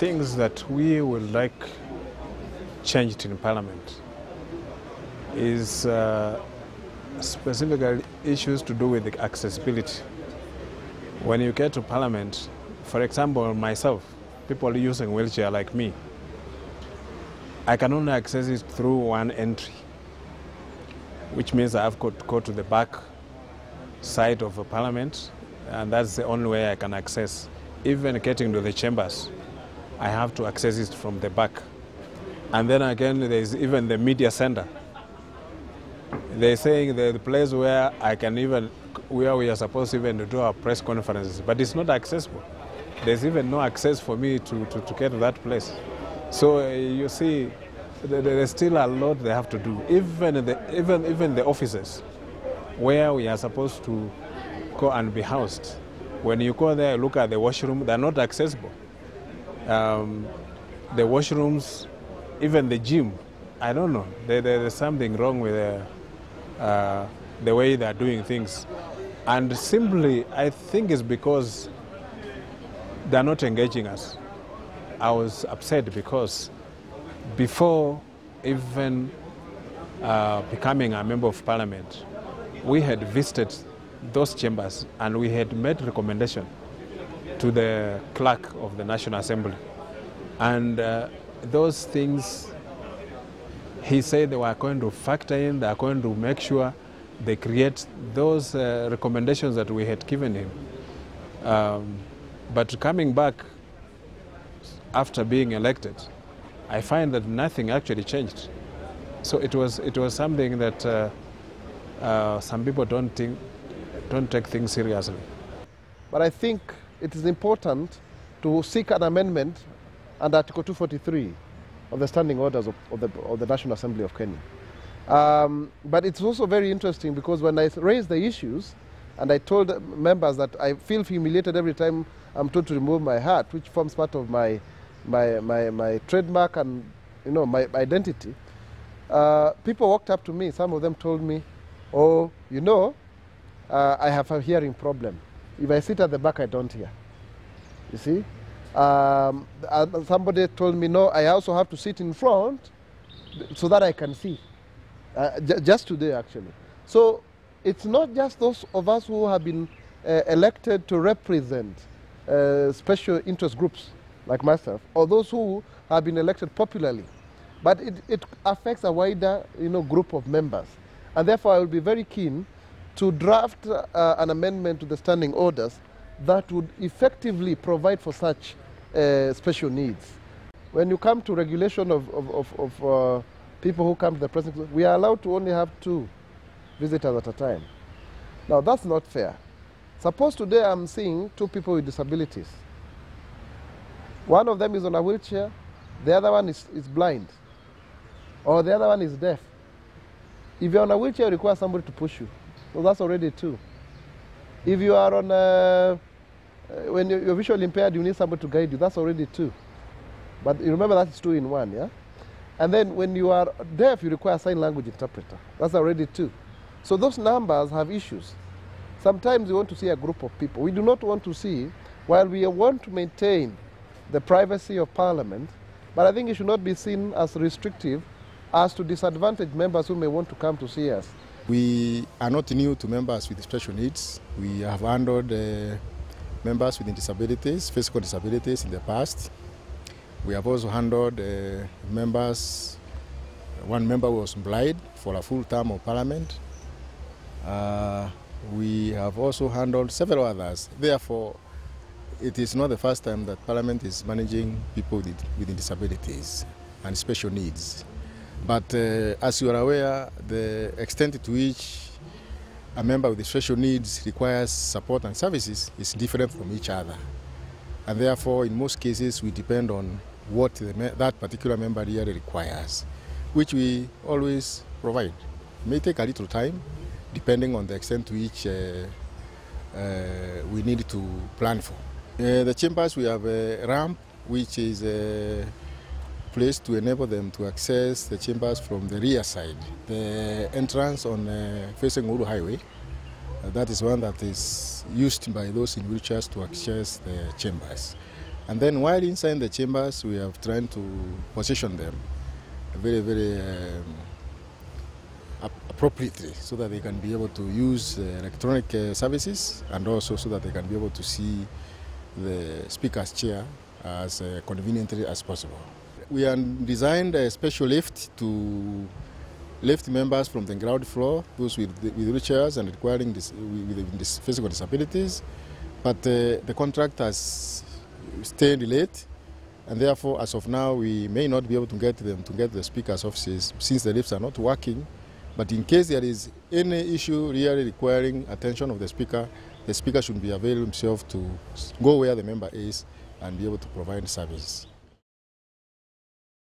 things that we would like changed in Parliament is specifically issues to do with the accessibility. When you get to Parliament, for example, myself, people using wheelchair like me, I can only access it through one entry, which means I have got to go to the back side of the Parliament, and that's the only way I can access. Even getting to the chambers, I have to access it from the back. And then again, there's even the media center. They're saying the place where where we are supposed even to do our press conferences, but it's not accessible. There's even no access for me to get to that place. So you see, there's still a lot they have to do. Even the offices where we are supposed to go and be housed, when you go there, look at the washroom, they're not accessible. The washrooms, even the gym, I don't know. There's something wrong with the way they're doing things. And simply, I think it's because they're not engaging us. I was upset because before even becoming a member of Parliament, we had visited those chambers and we had made recommendation to the clerk of the National Assembly. And those things, he said they were going to factor in, they are going to make sure they create those recommendations that we had given him. But coming back after being elected, I find that nothing actually changed. So it was something that some people don't take things seriously. But I think it is important to seek an amendment under Article 243 of the Standing Orders of the National Assembly of Kenya. But it's also very interesting because when I raised the issues and I told members that I feel humiliated every time I'm told to remove my hat, which forms part of my trademark and my identity, people walked up to me. Some of them told me, "Oh, I have a hearing problem. If I sit at the back, I don't hear." You see? Somebody told me, "No, I also have to sit in front so that I can see." Just today, actually. So it's not just those of us who have been elected to represent special interest groups like myself, or those who have been elected popularly, but it affects a wider group of members. And therefore, I will be very keen to draft an amendment to the standing orders that would effectively provide for such special needs. When you come to regulation of people who come to the presidency, we are allowed to only have 2 visitors at a time. Now, that's not fair. Suppose today I'm seeing 2 people with disabilities. One of them is on a wheelchair, the other one is blind, or the other one is deaf. If you're on a wheelchair, you require somebody to push you. So that's already 2. If you are on when you're visually impaired, you need somebody to guide you. That's already 2. But you remember that's 2 in 1, yeah? And then when you are deaf, you require a sign language interpreter. That's already 2. So those numbers have issues. Sometimes we want to see a group of people. We do not want to see, while we want to maintain the privacy of Parliament, but I think it should not be seen as restrictive as to disadvantage members who may want to come to see us. We are not new to members with special needs. We have handled members with disabilities, physical disabilities in the past. We have also handled members. One member was blind for a full term of Parliament. We have also handled several others. Therefore, it is not the first time that Parliament is managing people with disabilities and special needs. But as you are aware, the extent to which a member with special needs requires support and services is different from each other. And therefore, in most cases, we depend on what that particular member really requires, which we always provide. It may take a little time, depending on the extent to which we need to plan for. The chambers, we have a ramp, which is placed to enable them to access the chambers from the rear side. The entrance on facing Uru Highway, that is one that is used by those in wheelchairs to access the chambers. And then while inside the chambers, we have tried to position them very, very appropriately so that they can be able to use electronic services, and also so that they can be able to see the speaker's chair as conveniently as possible. We have designed a special lift to lift members from the ground floor, those with wheelchairs and requiring with physical disabilities, but the contract has stayed late, and therefore as of now we may not be able to get them to get the speaker's offices since the lifts are not working. But in case there is any issue really requiring attention of the speaker should be available himself to go where the member is and be able to provide service.